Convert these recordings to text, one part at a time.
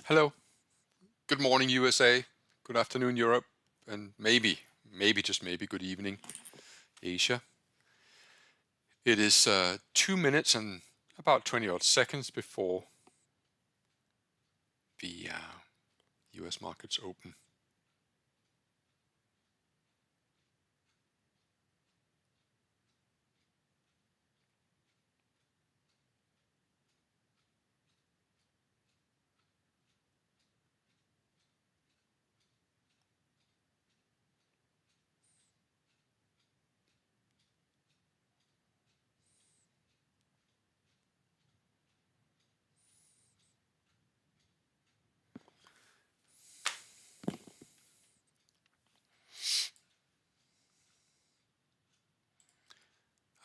Hello. Good morning, USA. Good afternoon, Europe. And maybe, just maybe, good evening, Asia. It is 2 minutes and about 20 odd seconds before the US markets open.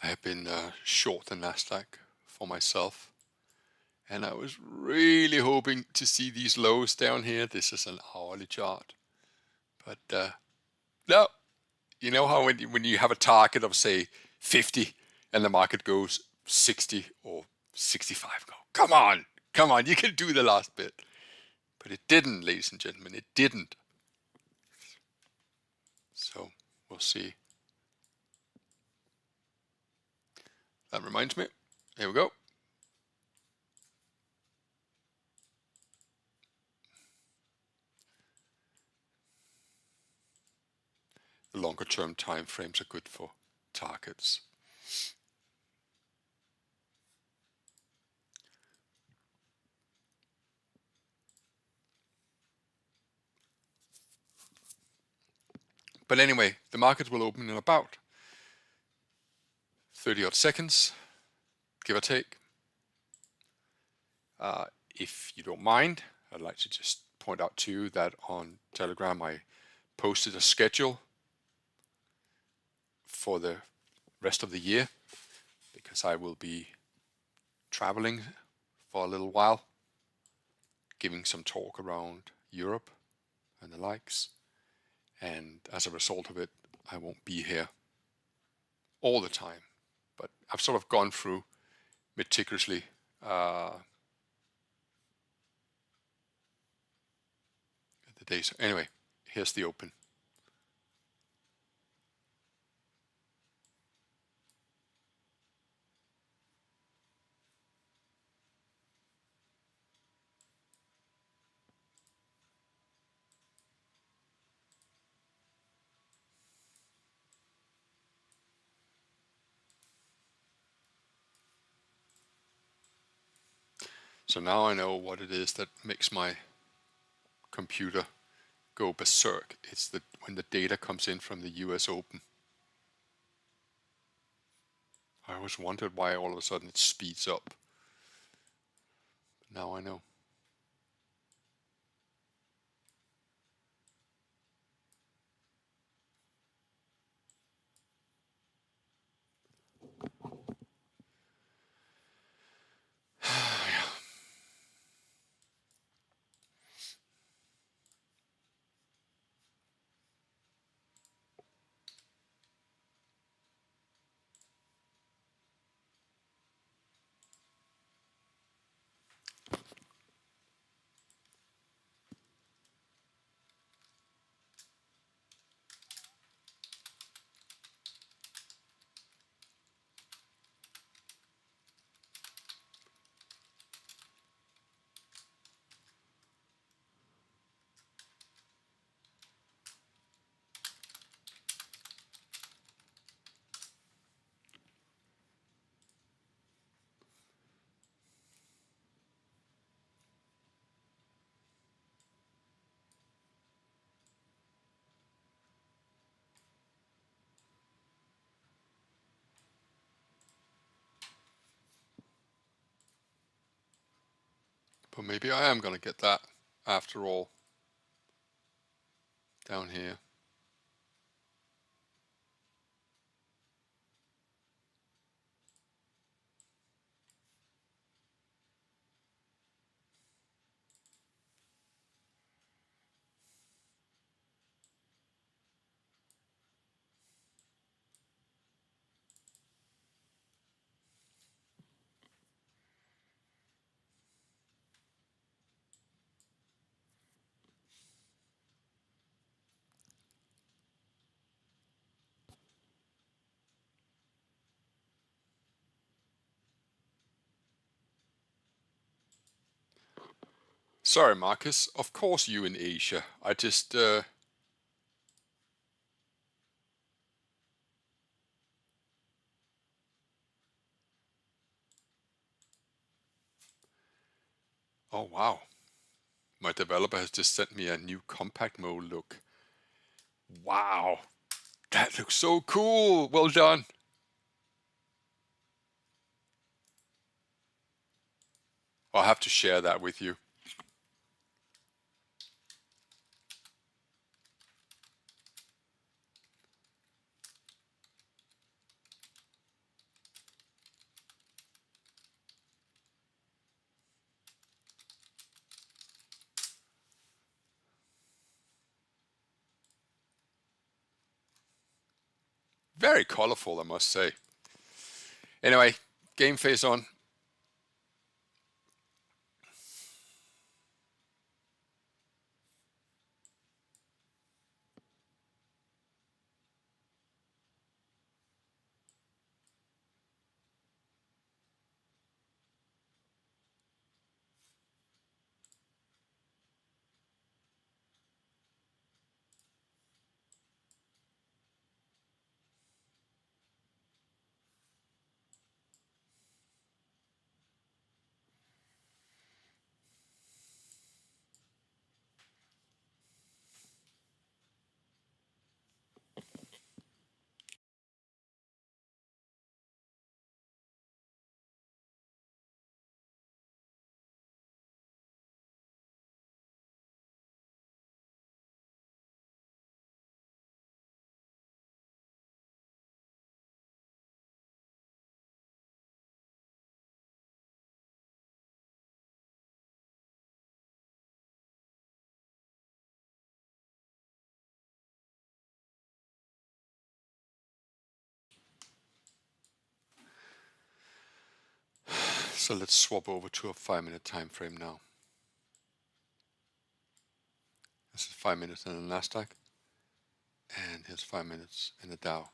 I have been short the Nasdaq for myself. And I was really hoping to see these lows down here. This is an hourly chart. But no, you know how when you have a target of, say, 50 and the market goes 60 or 65, go, come on, you can do the last bit. But it didn't, ladies and gentlemen, it didn't. So we'll see. That reminds me. Here we go. The longer term time frames are good for targets. But anyway, the market will open in about 30 odd seconds, give or take. If you don't mind, I'd like to just point out to you that on Telegram I posted a schedule for the rest of the year because I will be traveling for a little while, giving some talk around Europe and the likes. And as a result of it, I won't be here all the time. But I've sort of gone through meticulously the days. Anyway, here's the open. So now I know what it is that makes my computer go berserk. It's when the data comes in from the US Open. I always wondered why all of a sudden it speeds up. But now I know. But maybe I am going to get that after all down here. Sorry, Marcus. Of course you in Asia. I just... Oh, wow. My developer has just sent me a new compact mode look. Wow. That looks so cool. Well done. I'll have to share that with you. Very colorful, I must say. Anyway, game face on. So let's swap over to a 5-minute time frame now. This is 5 minutes in the Nasdaq, and here's 5 minutes in the Dow.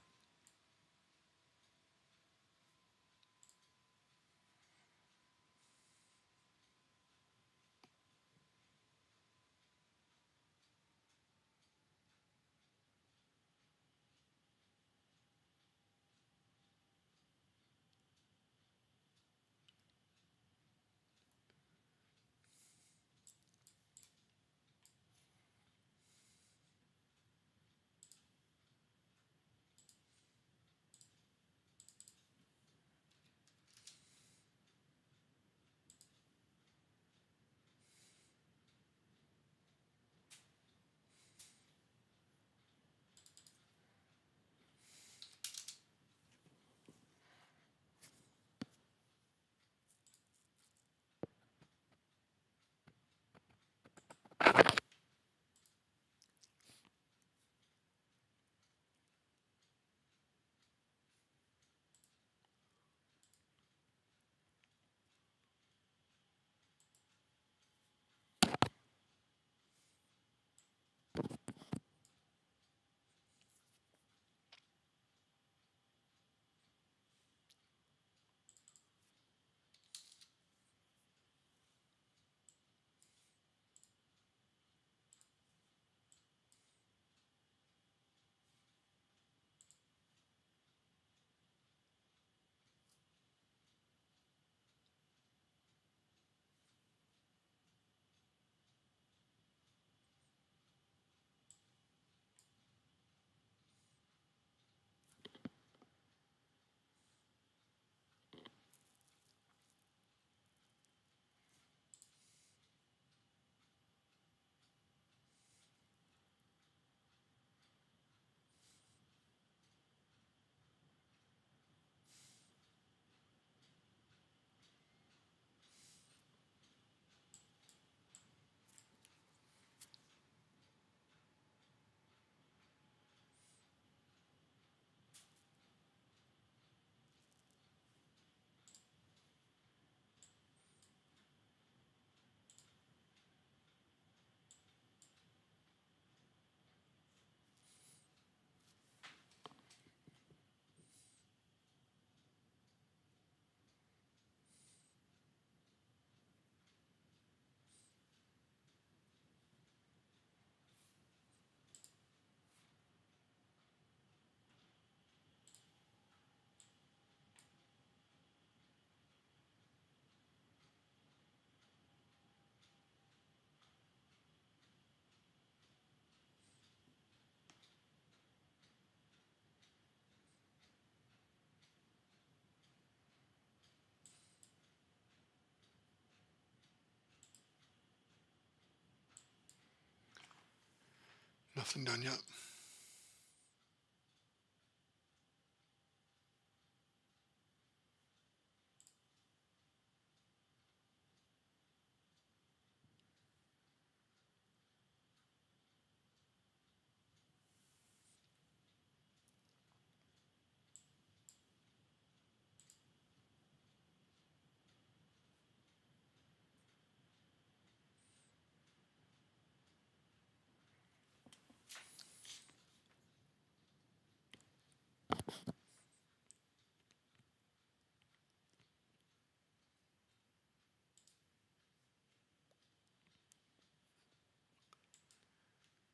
Nothing done yet.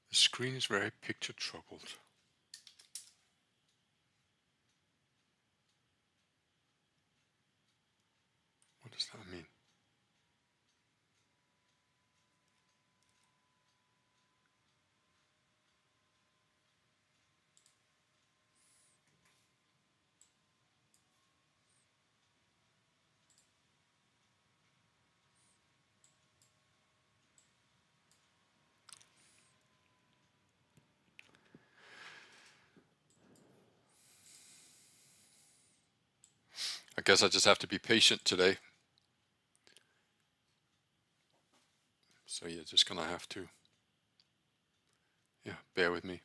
The screen is very picture troubled. What does that mean? I guess I just have to be patient today. So you're just gonna have to, bear with me.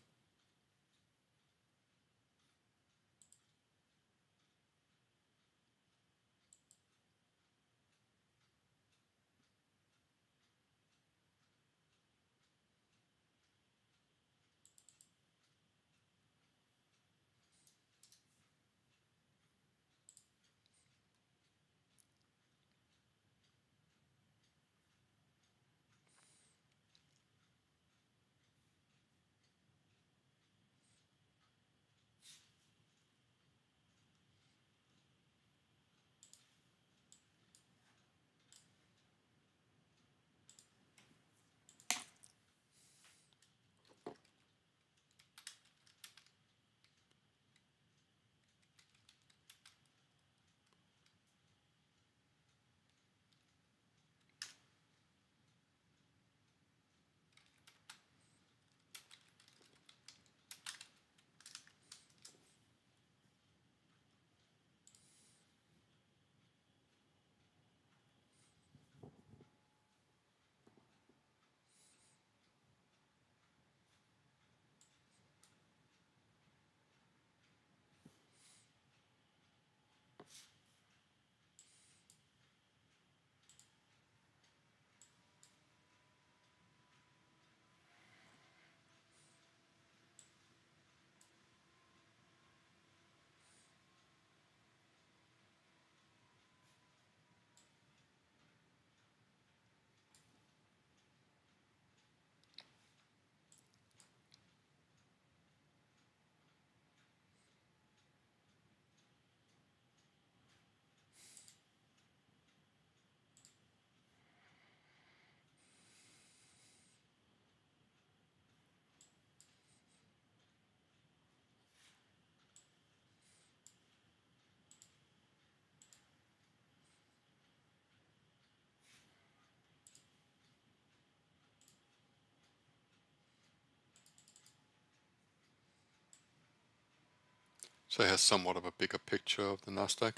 So it has somewhat of a bigger picture of the Nasdaq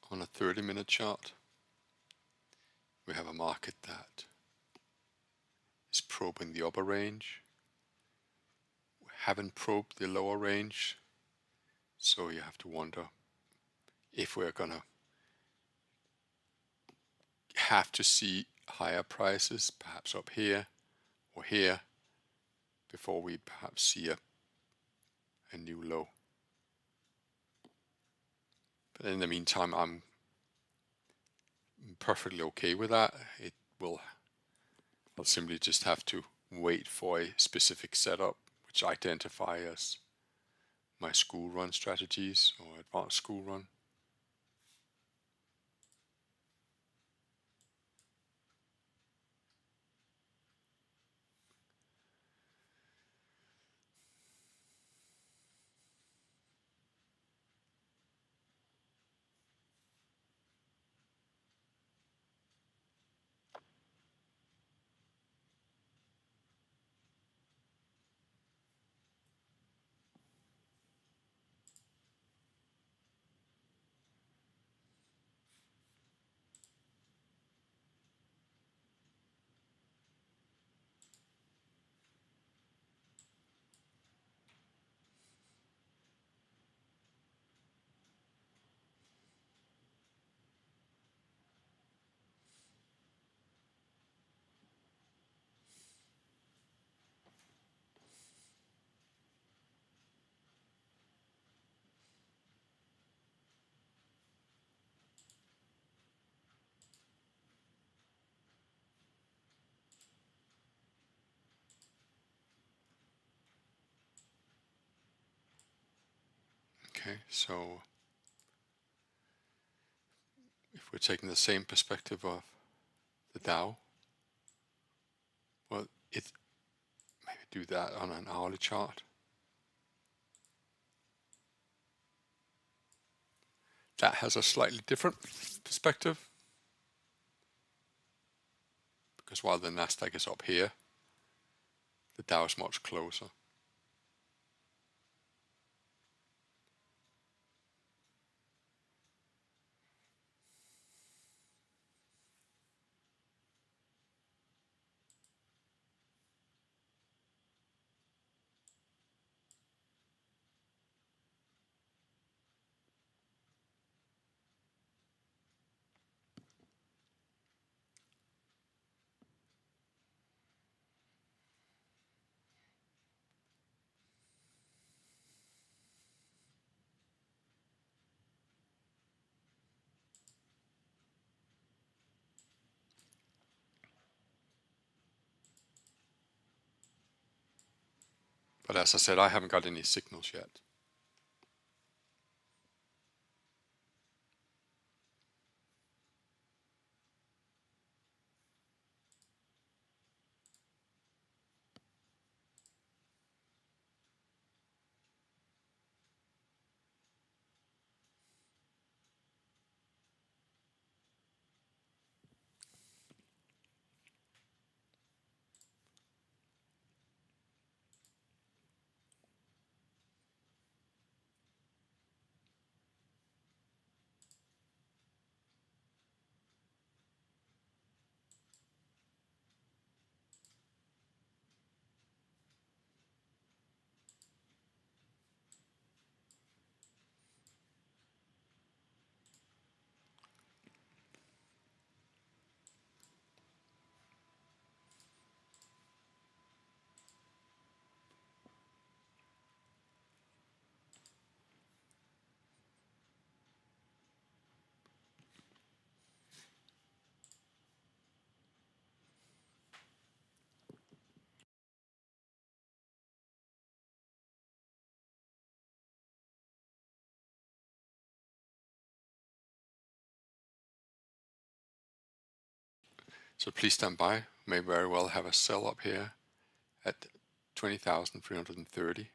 on a 30-minute chart. We have a market that is probing the upper range. We haven't probed the lower range, so you have to wonder if we're gonna have to see higher prices, perhaps up here or here, before we perhaps see a new low. But in the meantime, I'm perfectly okay with that. I'll simply just have to wait for a specific setup, which I identify as my school run strategies or advanced school run. Okay, so if we're taking the same perspective of the Dow, well, it maybe do that on an hourly chart. That has a slightly different perspective, because while the Nasdaq is up here, the Dow is much closer. But as I said, I haven't got any signals yet. So please stand by. May very well have a sell up here at 20,330.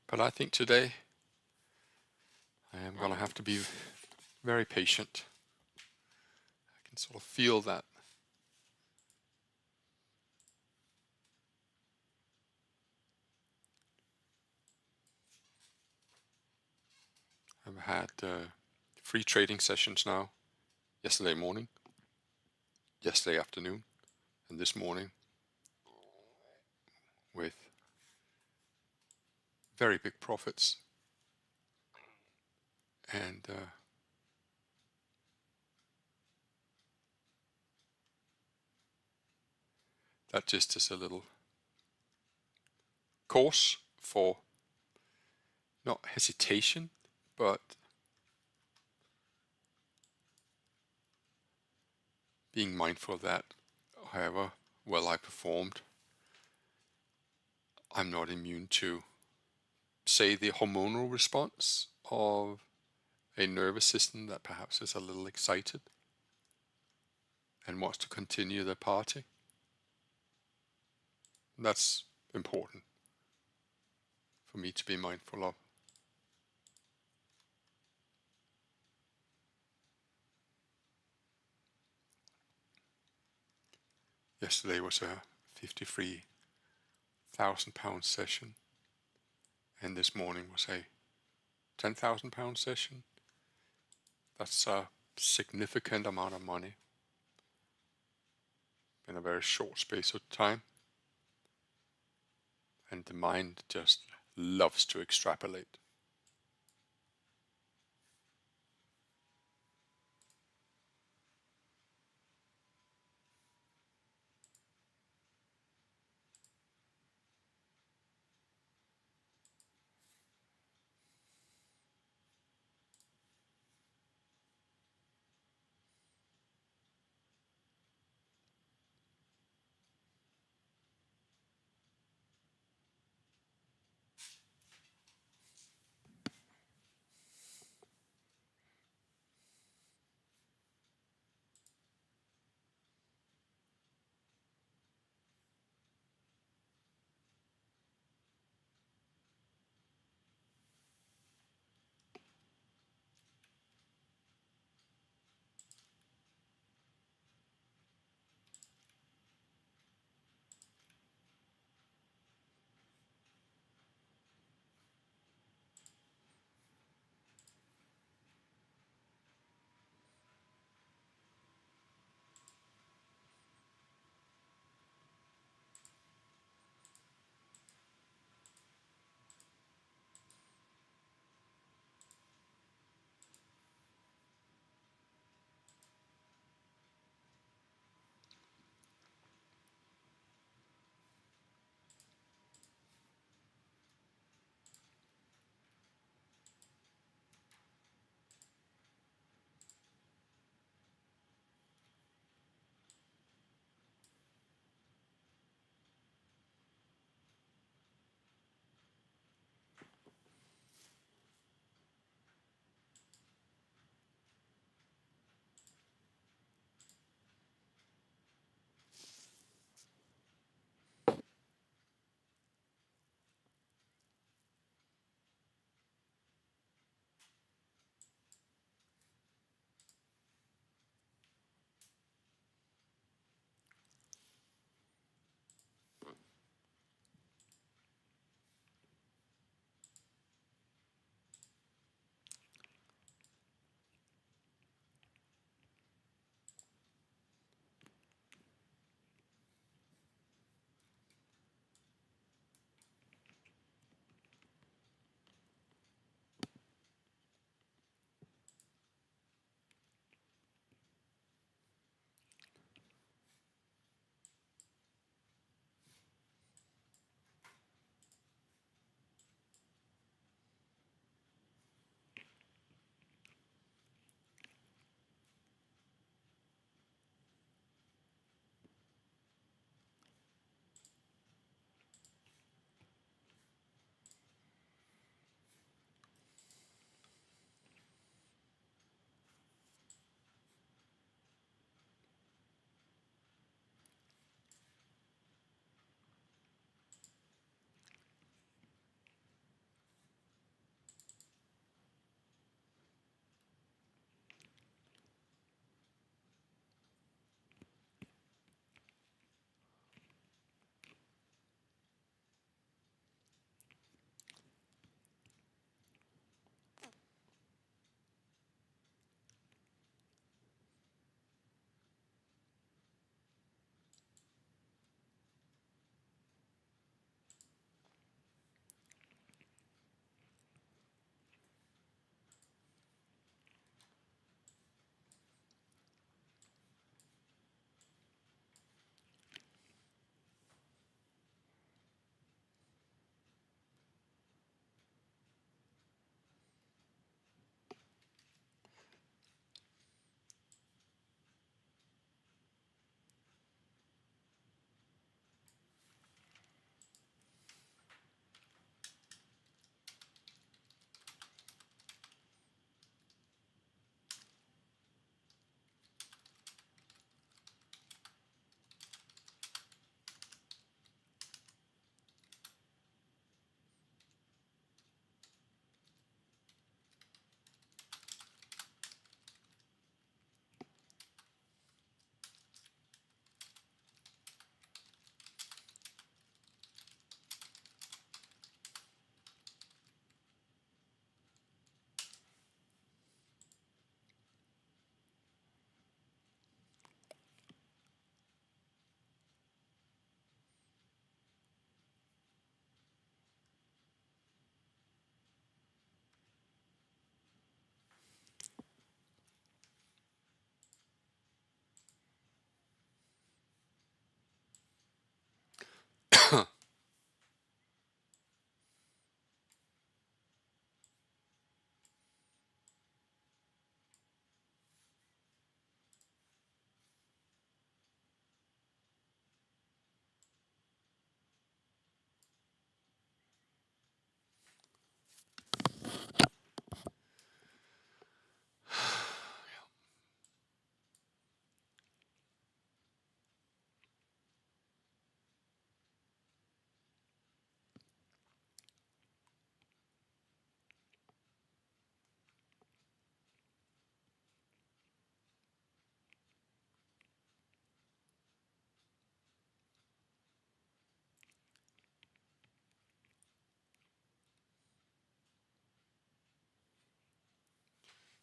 But I think today I am going to have to be very patient. I can sort of feel that. I've had 3 trading sessions now. Yesterday morning, yesterday afternoon, and this morning, with very big profits. And that just is a little course for not hesitation, but being mindful that however well I performed, I'm not immune to, say, the hormonal response of a nervous system that perhaps is a little excited and wants to continue the party. That's important for me to be mindful of. Yesterday was a £53,000 session, and this morning was a £10,000 session. That's a significant amount of money in a very short space of time. And the mind just loves to extrapolate.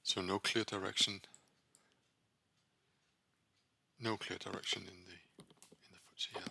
So no clear direction. No clear direction in the FTSE here.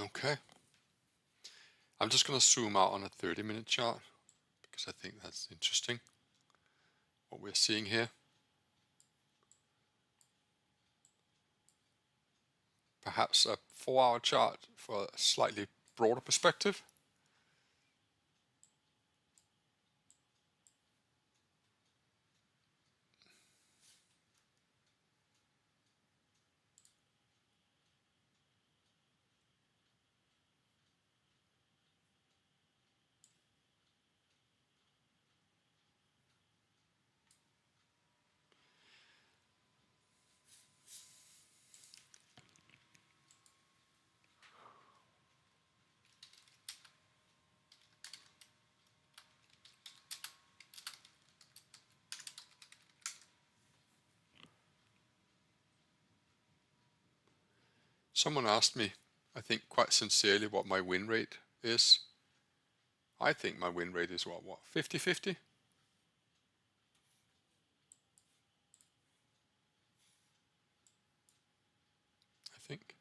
Okay. I'm just going to zoom out on a 30-minute chart because I think that's interesting what we're seeing here. Perhaps a 4-hour chart for a slightly broader perspective. Someone asked me, I think quite sincerely, what my win rate is. I think my win rate is what 50-50? I think.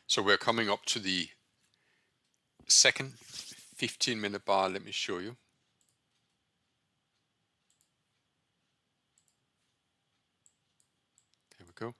So we're coming up to the second 15-minute bar. Let me show you. There we go.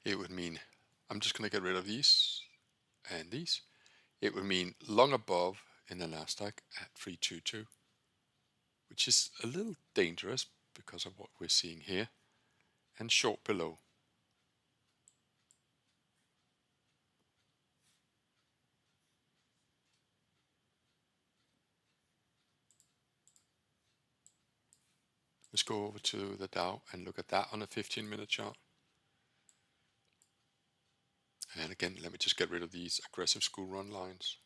It would mean, I'm just going to get rid of these and these. It would mean long above in the Nasdaq at 322, which is a little dangerous because of what we're seeing here, and short below. Let's go over to the Dow and look at that on a 15-minute chart. And again, let me just get rid of these aggressive school run lines.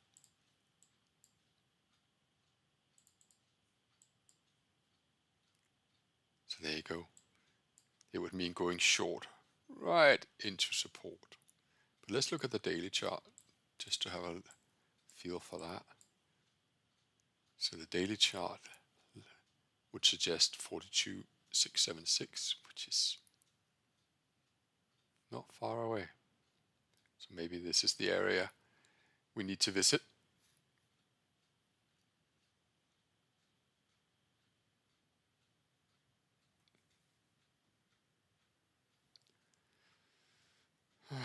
So there you go. It would mean going short right into support. But let's look at the daily chart just to have a feel for that. So the daily chart would suggest 42,676, which is not far away. So maybe this is the area we need to visit. Yeah.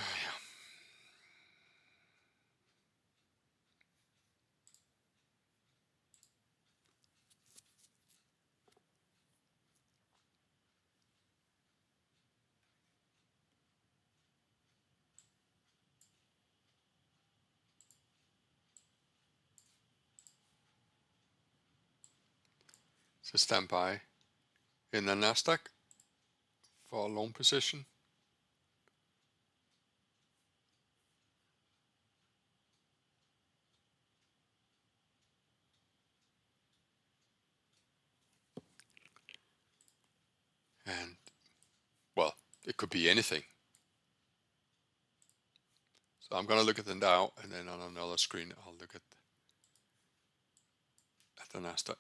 So stand by in the Nasdaq for a long position. And well, it could be anything. So I'm going to look at the Dow, and then on another screen I'll look at the Nasdaq.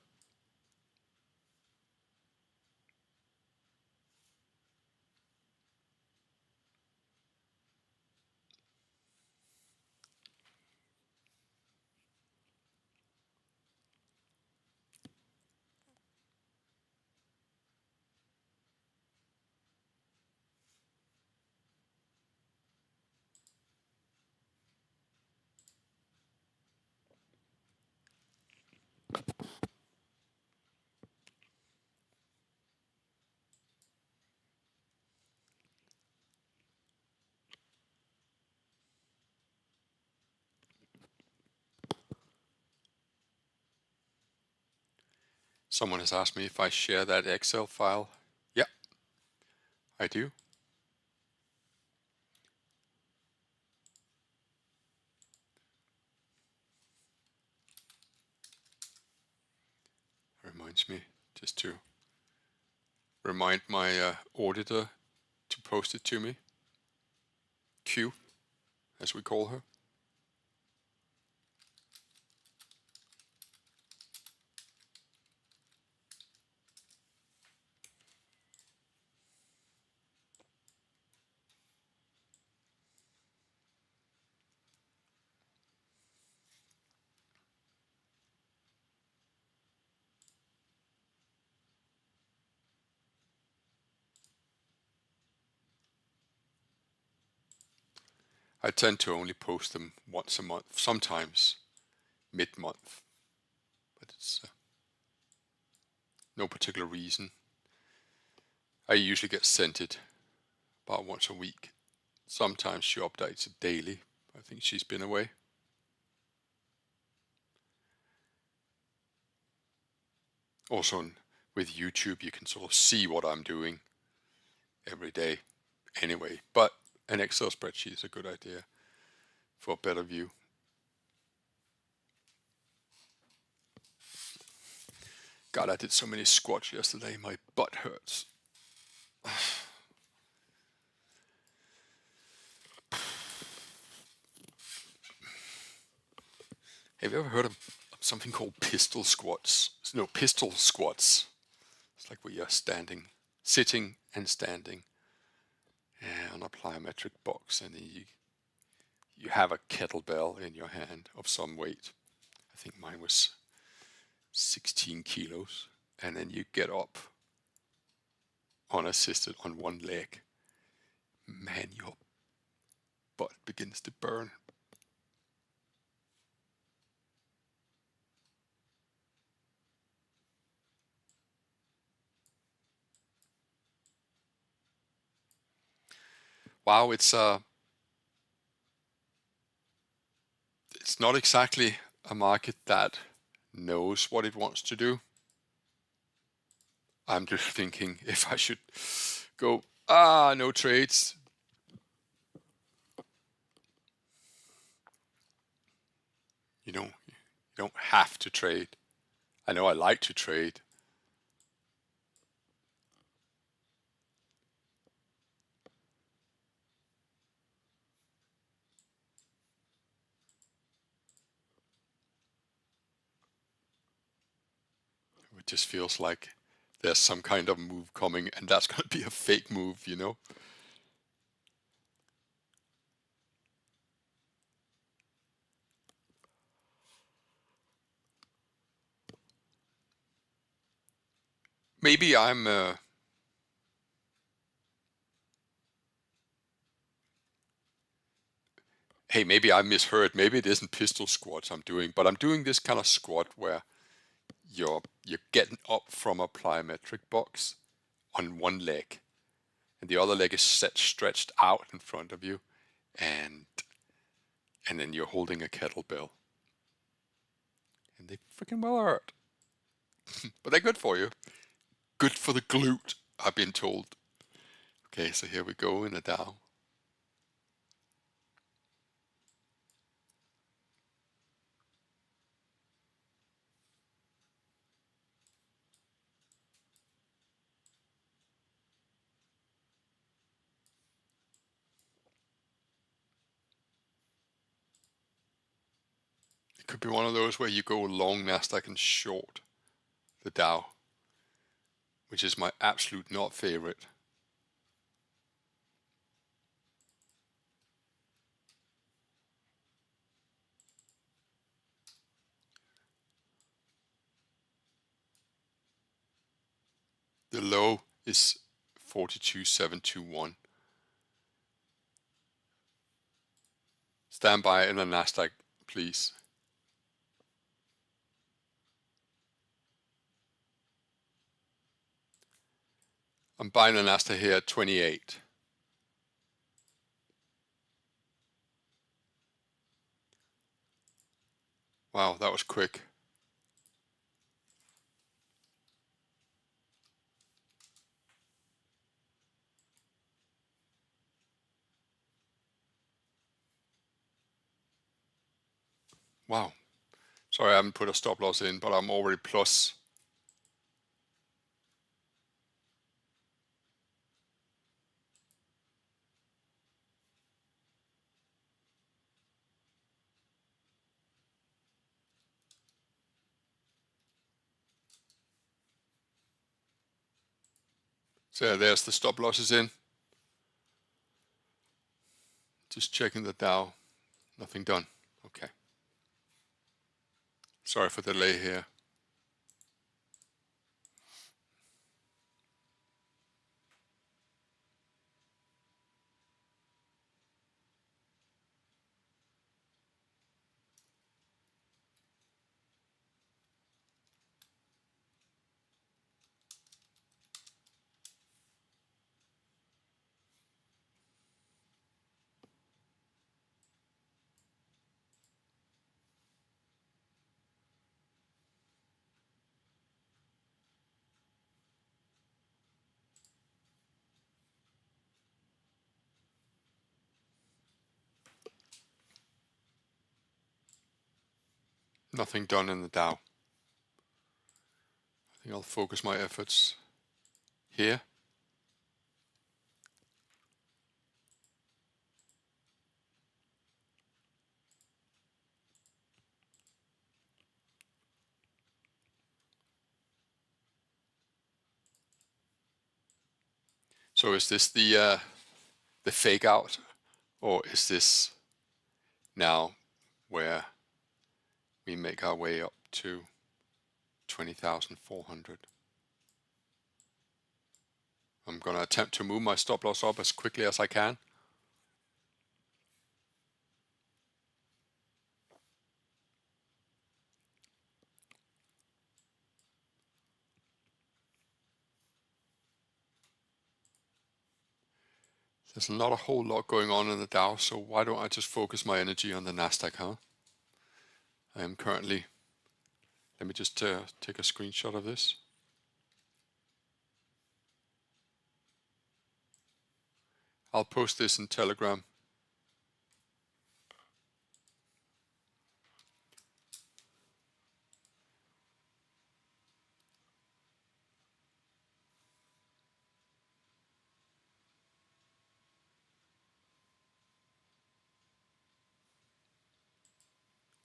Someone has asked me if I share that Excel file. Yeah, I do. Reminds me just to remind my auditor to post it to me. Q, as we call her. I tend to only post them once a month, sometimes mid-month, but it's no particular reason. I usually get sent it about once a week. Sometimes she updates it daily. I think she's been away. Also, with YouTube, you can sort of see what I'm doing every day anyway, but an Excel spreadsheet is a good idea for a better view. God, I did so many squats yesterday, my butt hurts. Have you ever heard of something called pistol squats? No, pistol squats. It's like where you're standing, sitting and standing on a plyometric box, and you have a kettlebell in your hand of some weight. I think mine was 16 kilos, and then you get up unassisted on one leg. Man, your butt begins to burn. Wow, it's not exactly a market that knows what it wants to do. I'm just thinking if I should go, no trades. You don't have to trade. I know I like to trade. It just feels like there's some kind of move coming, and that's going to be a fake move, you know? Maybe I'm hey, maybe I misheard. Maybe it isn't pistol squats I'm doing, but I'm doing this kind of squat where you're getting up from a plyometric box on one leg, and the other leg is stretched out in front of you, and then you're holding a kettlebell, and they freaking well hurt. but they're good for you. Good for the glute, I've been told. Okay, so here we go in the Dow. It could be one of those where you go long Nasdaq and short the Dow, which is my absolute not favorite. The low is 42,721. Stand by in the Nasdaq, please. I'm buying the Nasdaq here at 28. Wow, that was quick. Wow. Sorry, I haven't put a stop loss in, but I'm already plus. So there's the stop losses in. Just checking the Dow. Nothing done. Okay. Sorry for the delay here. Nothing done in the Dow. I think I'll focus my efforts here. So is this the fake out, or is this now where we make our way up to 20,400? I'm going to attempt to move my stop loss up as quickly as I can. There's not a whole lot going on in the Dow, so why don't I just focus my energy on the Nasdaq, huh? I am currently, let me just take a screenshot of this. I'll post this in Telegram.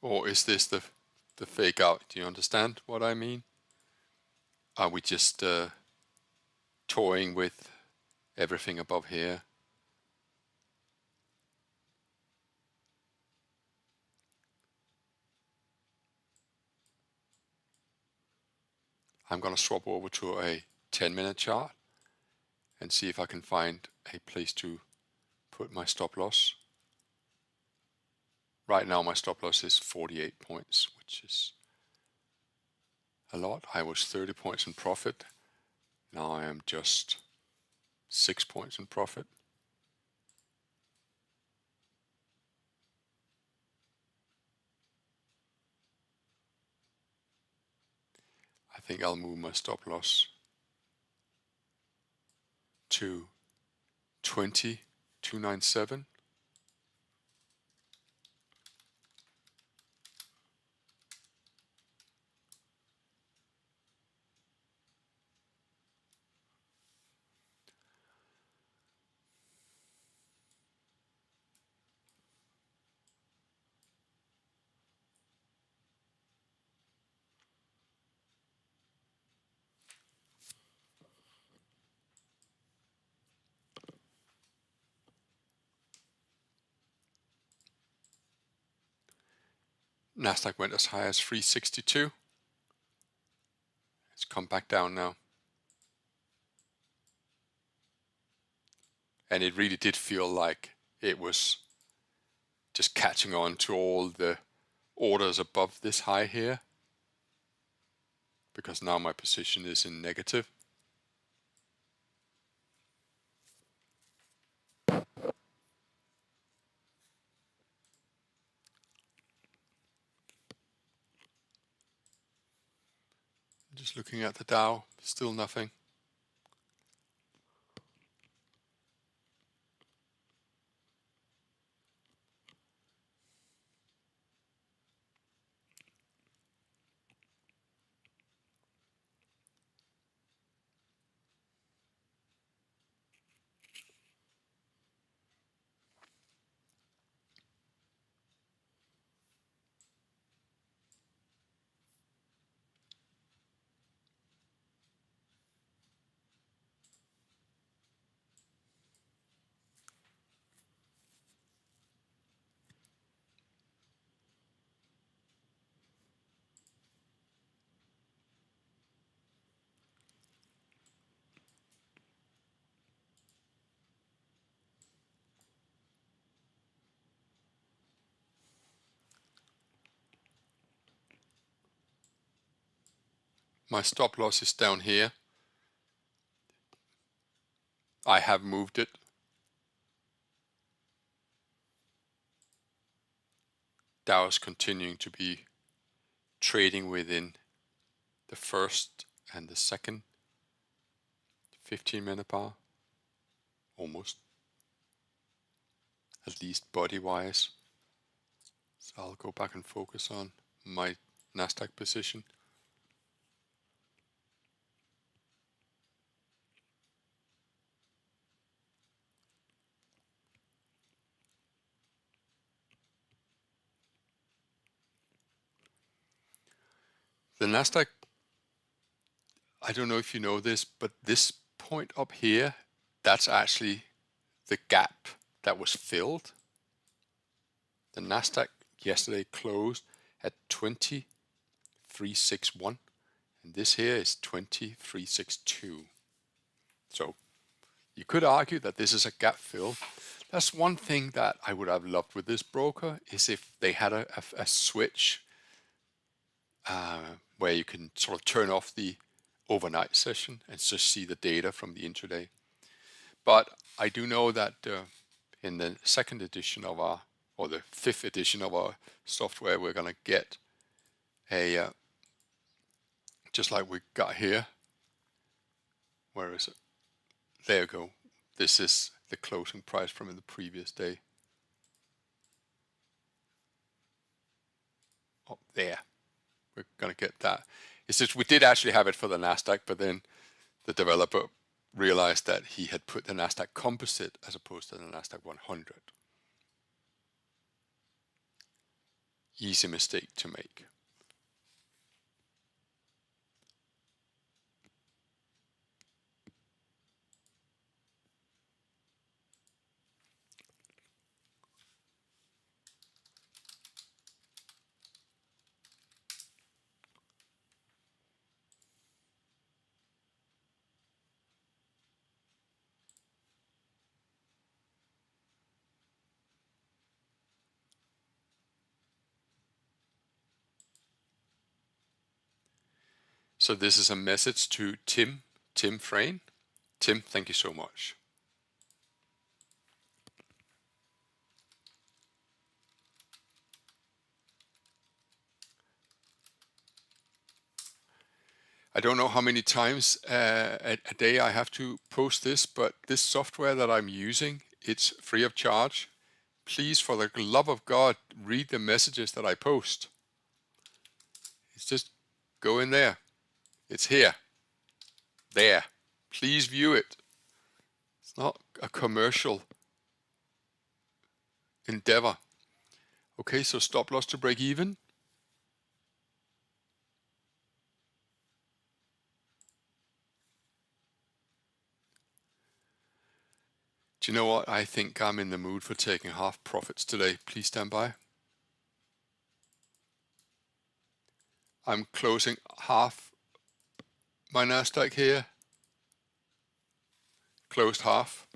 Or is this the fake out? Do you understand what I mean? Are we just toying with everything above here? I'm going to swap over to a 10-minute chart and see if I can find a place to put my stop loss. Right now my stop loss is 48 points, which is a lot. I was 30 points in profit. Now I am just 6 points in profit. I I think I'll move my stop loss to 20,297. Nasdaq went as high as 362. It's come back down now. And it really did feel like it was just catching on to all the orders above this high here, because now my position is in negative. Just looking at the Dow, still nothing. My stop loss is down here. I have moved it. Dow is continuing to be trading within the first and the second 15-minute bar, almost, at least body-wise. So I'll go back and focus on my Nasdaq position. The Nasdaq, I don't know if you know this, but this point up here, that's actually the gap that was filled. The Nasdaq yesterday closed at 20,361, and this here is 20,362. So you could argue that this is a gap fill. That's one thing that I would have loved with this broker, is if they had a switch where you can sort of turn off the overnight session and just see the data from the intraday. But I do know that in the second edition of our, or the fifth edition of our software, we're going to get a, just like we got here. Where is it? There you go. This is the closing price from the previous day. Up there. We're going to get that. It's just we did actually have it for the Nasdaq, but then the developer realized that he had put the Nasdaq Composite as opposed to the Nasdaq 100. Easy mistake to make. So this is a message to Tim Frayne. Tim, thank you so much. I don't know how many times a day I have to post this, but this software that I'm using, it's free of charge. Please, for the love of God, read the messages that I post. It's just go in there. It's here. There. Please view it. It's not a commercial endeavor. Okay, so stop loss to break even. Do you know what? I think I'm in the mood for taking half profits today. Please stand by. I'm closing half my Nasdaq here. Closed half.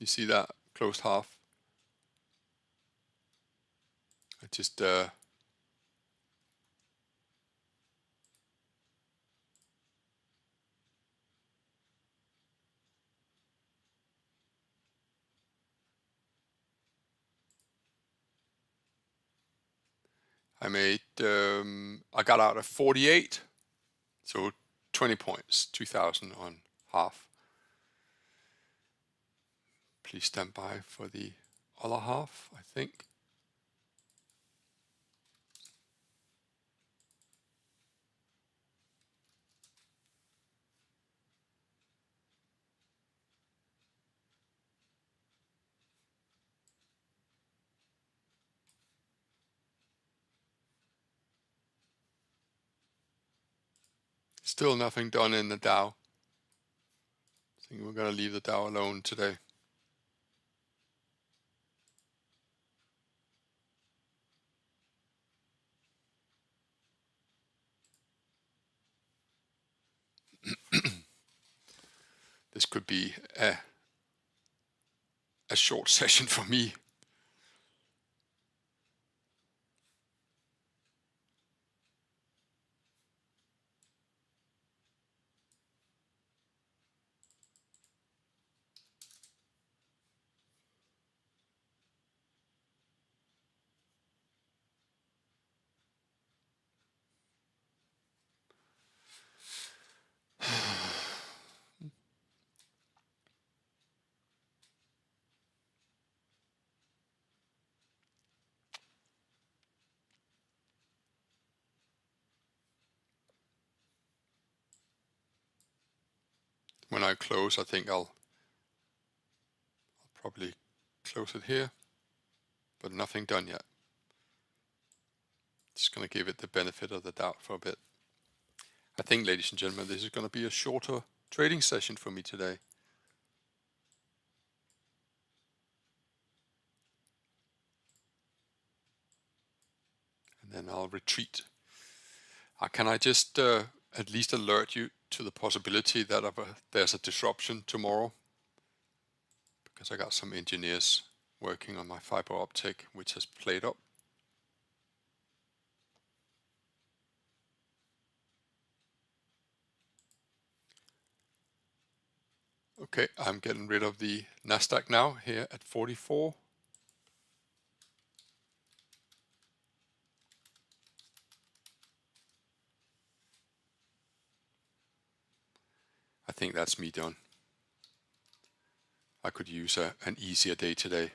You see that? Closed half. I just I got out at 48, so 20 points, 2,000 on half. Please stand by for the other half, I think. Still nothing done in the Dow. I think we're going to leave the Dow alone today. This could be a short session for me. When I close, I think I'll probably close it here, but nothing done yet. Just going to give it the benefit of the doubt for a bit. I think, ladies and gentlemen, this is going to be a shorter trading session for me today. And then I'll retreat. Can I just at least alert you to the possibility that there's a disruption tomorrow? Because I got some engineers working on my fiber optic, which has played up. Okay, I'm getting rid of the Nasdaq now here at 44. I think that's me done. I could use an easier day today.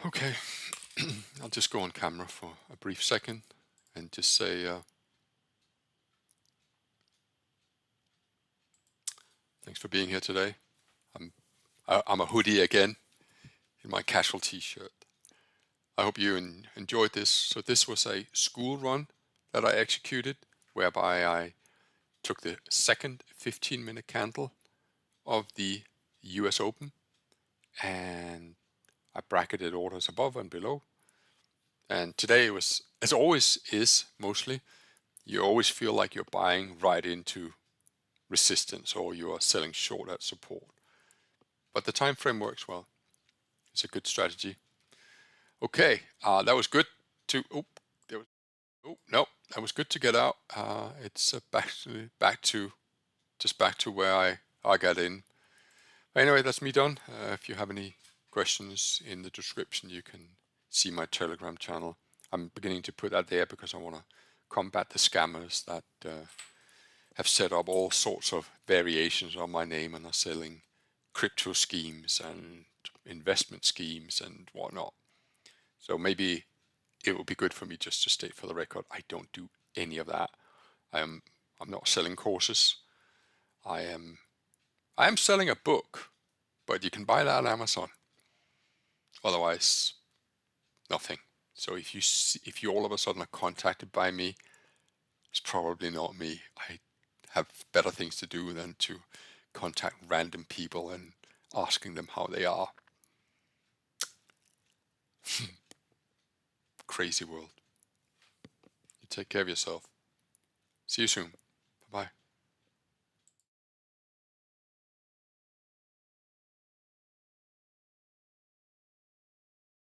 Okay, I'll just go on camera for a brief second and just say thanks for being here today. I'm a hoodie again in my casual t-shirt. I hope you enjoyed this. So this was a school run that I executed, whereby I took the second 15-minute candle of the US Open and I bracketed orders above and below. And today it was, as always is, mostly, you always feel like you're buying right into resistance or you are selling short at support. But the time frame works well. It's a good strategy. Okay, that was good to, no, that was good to get out. It's back to where I got in. Anyway, that's me done. If you have any questions, in the description you can see my Telegram channel. I'm beginning to put that there because I want to combat the scammers that have set up all sorts of variations on my name and are selling crypto schemes and investment schemes and whatnot. So maybe it would be good for me just to state for the record, I don't do any of that. I'm not selling courses. I am selling a book, but you can buy that on Amazon. Otherwise, nothing. So if you all of a sudden are contacted by me, it's probably not me. I have better things to do than to contact random people and asking them how they are. Crazy world. You take care of yourself. See you soon. Bye-bye.